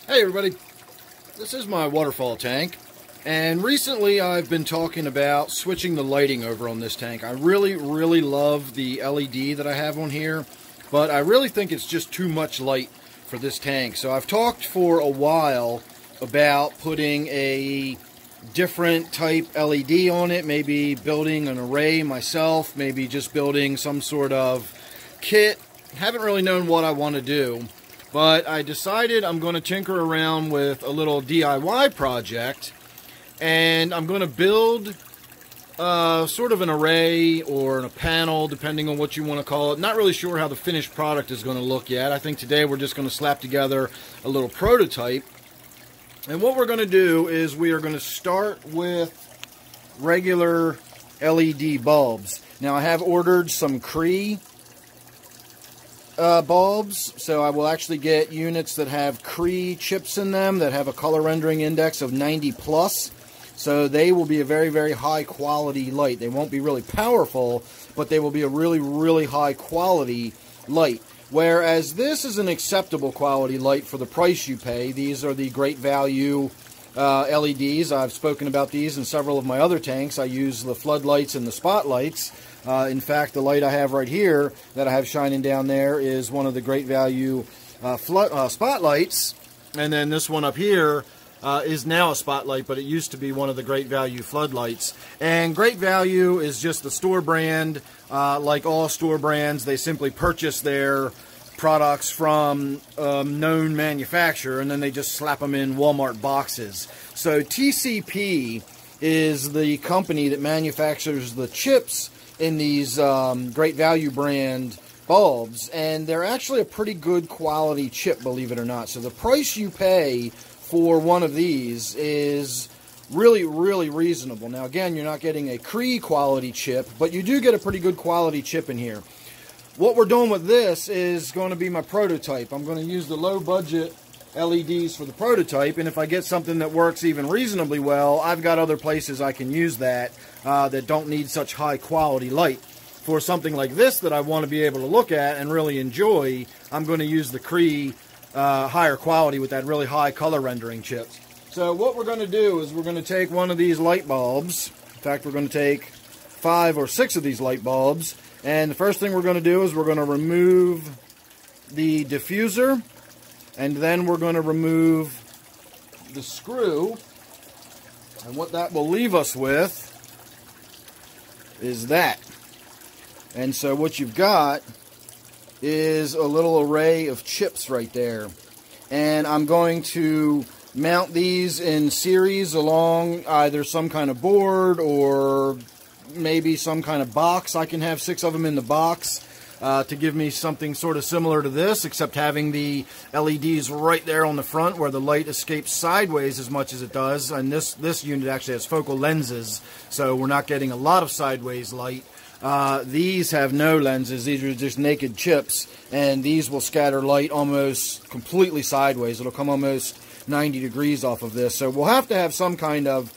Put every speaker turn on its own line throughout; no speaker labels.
Hey everybody, this is my waterfall tank, and recently I've been talking about switching the lighting over on this tank. I really love the LED that I have on here, but I really think it's just too much light for this tank. So I've talked for a while about putting a different type LED on it, maybe building an array myself, maybe just building some sort of kit. Haven't really known what I want to do. But I decided I'm going to tinker around with a little DIY project, and I'm going to build sort of an array or a panel, depending on what you want to call it. Not really sure how the finished product is going to look yet. I think today we're just going to slap together a little prototype. And what we're going to do is we are going to start with regular LED bulbs. Now I have ordered some Cree bulbs, so I will actually get units that have Cree chips in them that have a color rendering index of 90 plus, so they will be a very high quality light. They won't be really powerful, but they will be a really high quality light. Whereas this is an acceptable quality light for the price you pay. These are the great value LEDs. I've spoken about these in several of my other tanks. I use the floodlights and the spotlights. In fact, the light I have right here that I have shining down there is one of the great value spotlights. And then this one up here is now a spotlight, but it used to be one of the great value floodlights. And great value is just the store brand. Like all store brands, they simply purchase their products from known manufacturer, and then they just slap them in Walmart boxes. So TCP is the company that manufactures the chips in these great value brand bulbs, and they're actually a pretty good quality chip, believe it or not. So the price you pay for one of these is really reasonable. Now again, you're not getting a Cree quality chip, but you do get a pretty good quality chip in here. What we're doing with this is going to be my prototype. I'm going to use the low budget LEDs for the prototype, and if I get something that works even reasonably well, I've got other places I can use that that don't need such high quality light. For something like this that I want to be able to look at and really enjoy, I'm going to use the Cree higher quality with that really high color rendering chips. So what we're going to do is we're going to take one of these light bulbs. In fact, we're going to take 5 or 6 of these light bulbs, and the first thing we're going to do is we're going to remove the diffuser, and then we're going to remove the screw. And what that will leave us with is that. And so what you've got is a little array of chips right there. And I'm going to mount these in series along either some kind of board or maybe some kind of box. I can have 6 of them in the box to give me something sort of similar to this, except having the LEDs right there on the front where the light escapes sideways as much as it does. And this unit actually has focal lenses, so we're not getting a lot of sideways light. These have no lenses. These are just naked chips, and these will scatter light almost completely sideways. It'll come almost 90 degrees off of this. So we'll have to have some kind of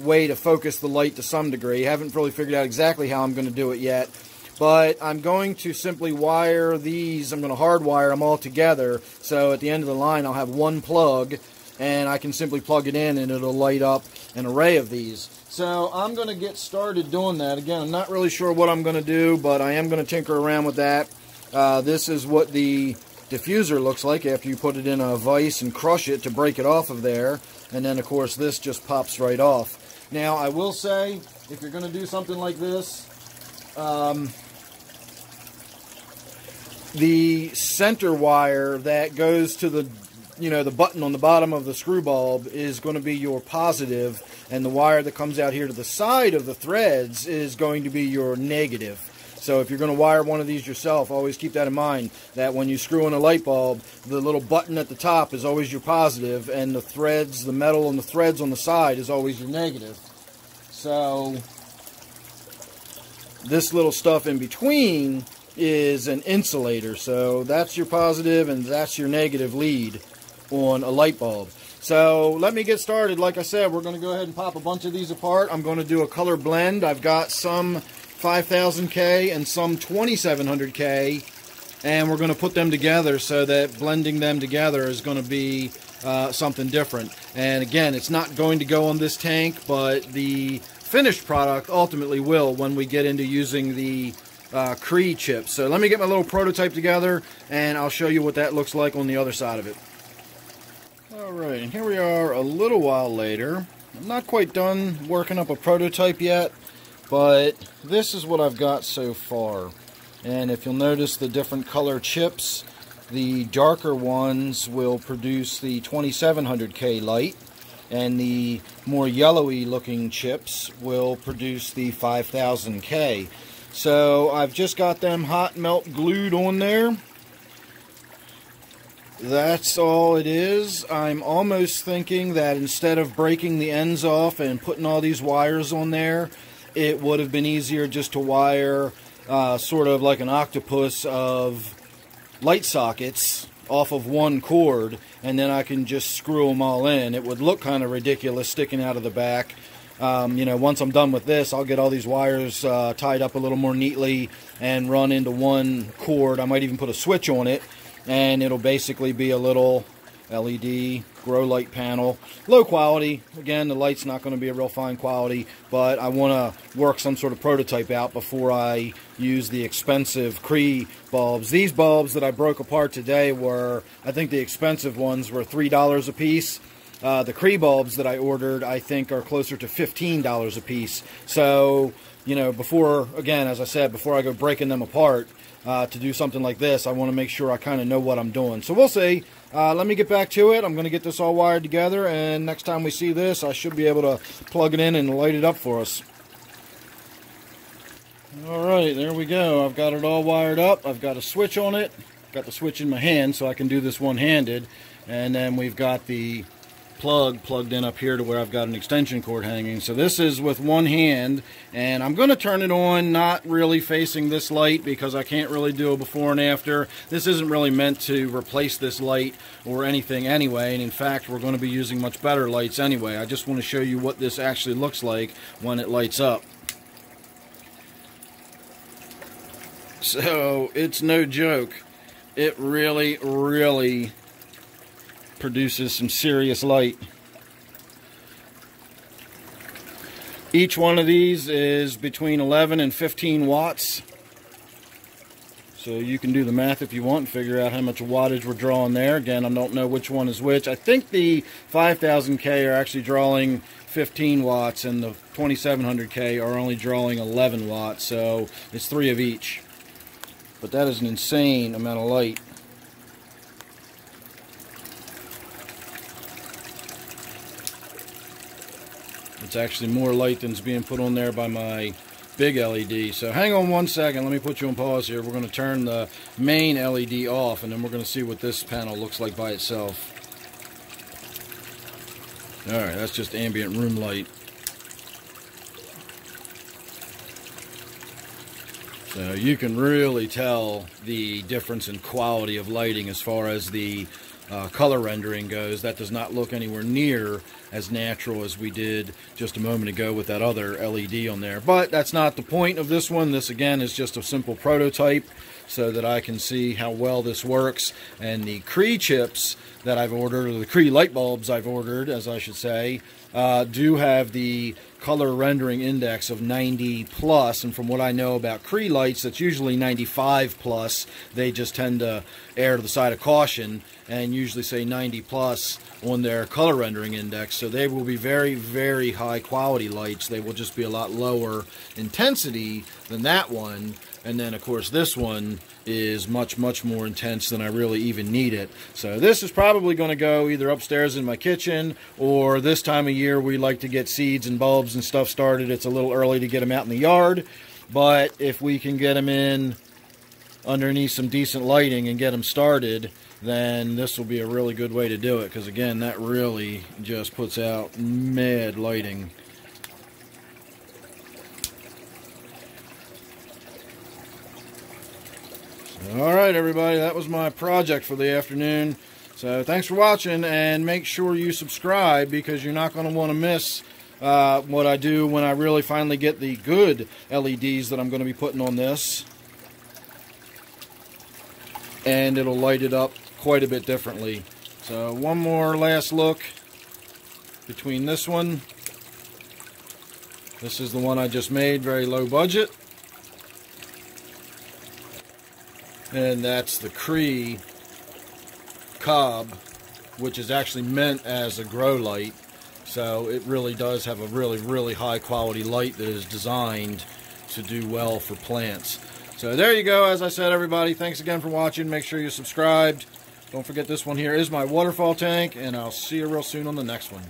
way to focus the light to some degree. Haven't really figured out exactly how I'm going to do it yet. But I'm going to simply wire these. I'm going to hardwire them all together. So at the end of the line, I'll have one plug, and I can simply plug it in, and it'll light up an array of these. So I'm going to get started doing that. Again, I'm not really sure what I'm going to do, but I am going to tinker around with that. This is what the diffuser looks like after you put it in a vise and crush it to break it off of there. And then, of course, this just pops right off. Now, I will say, if you're going to do something like this, the center wire that goes to the the button on the bottom of the screw bulb is going to be your positive, and the wire that comes out here to the side of the threads is going to be your negative. So if you're going to wire one of these yourself, always keep that in mind, that when you screw in a light bulb, the little button at the top is always your positive, and the threads, the metal and the threads on the side is always your negative. So this little stuff in between is an insulator. So that's your positive and that's your negative lead on a light bulb. So let me get started. Like I said, we're going to go ahead and pop a bunch of these apart. I'm going to do a color blend. I've got some 5000K and some 2700K and we're going to put them together so that blending them together is going to be something different. And again, it's not going to go on this tank, but the finished product ultimately will when we get into using the Cree chips. So let me get my little prototype together and I'll show you what that looks like on the other side of it. Alright, and here we are a little while later. I'm not quite done working up a prototype yet, but this is what I've got so far. And if you'll notice the different color chips, the darker ones will produce the 2700K light, and the more yellowy looking chips will produce the 5000K. So I've just got them hot melt glued on there. That's all it is. I'm almost thinking that instead of breaking the ends off and putting all these wires on there, it would have been easier just to wire sort of like an octopus of light sockets off of one cord, and then I can just screw them all in. It would look kind of ridiculous sticking out of the back. You know, once I'm done with this, I'll get all these wires tied up a little more neatly and run into one cord. I might even put a switch on it, and it'll basically be a little LED grow light panel. Low quality. Again, the light's not going to be a real fine quality, but I want to work some sort of prototype out before I use the expensive Cree bulbs. These bulbs that I broke apart today were, I think the expensive ones were $3 a piece. The Cree bulbs that I ordered, I think, are closer to $15 a piece. So, you know, before, again, as I said, before I go breaking them apart to do something like this, I want to make sure I kind of know what I'm doing. So we'll see. Let me get back to it. I'm going to get this all wired together, and next time we see this, I should be able to plug it in and light it up for us. Alright, there we go. I've got it all wired up. I've got a switch on it. Got the switch in my hand so I can do this one-handed. And then we've got the plug plugged in up here to where I've got an extension cord hanging. So this is with one hand, and I'm going to turn it on not really facing this light because I can't really do a before and after. This isn't really meant to replace this light or anything anyway, and in fact we're going to be using much better lights anyway. I just want to show you what this actually looks like when it lights up. So it's no joke. It really produces some serious light. Each one of these is between 11 and 15 watts. So you can do the math if you want and figure out how much wattage we're drawing there. Again, I don't know which one is which. I think the 5000K are actually drawing 15 watts and the 2700K are only drawing 11 watts. So it's 3 of each. But that is an insane amount of light. It's actually more light than's being put on there by my big LED. So hang on one second, let me put you on pause here. We're going to turn the main LED off, and then we're going to see what this panel looks like by itself. Alright, that's just ambient room light. So you can really tell the difference in quality of lighting as far as the color rendering goes. That does not look anywhere near as natural as we did just a moment ago with that other LED on there. But that's not the point of this one. This again is just a simple prototype so that I can see how well this works. And the Cree chips that I've ordered, or the Cree light bulbs I've ordered, as I should say, do have the color rendering index of 90 plus, and from what I know about Cree lights, that's usually 95 plus. They just tend to err to the side of caution and usually say 90 plus on their color rendering index. So they will be very high quality lights. They will just be a lot lower intensity than that one. And then of course this one is much more intense than I really even need it. So this is probably going to go either upstairs in my kitchen, or this time of year we like to get seeds and bulbs and stuff started. It's a little early to get them out in the yard, but if we can get them in underneath some decent lighting and get them started, then this will be a really good way to do it, because again, that really just puts out mad lighting. Alright everybody, that was my project for the afternoon. So thanks for watching, and make sure you subscribe, because you're not going to want to miss what I do when I really finally get the good LEDs that I'm going to be putting on this. and it'll light it up quite a bit differently. So one more last look between this one. This is the one I just made, very low budget. And that's the Cree cob, which is actually meant as a grow light. So it really does have a really high quality light that is designed to do well for plants. So there you go. As I said, everybody, thanks again for watching. Make sure you're subscribed. Don't forget, this one here is my waterfall tank, and I'll see you real soon on the next one.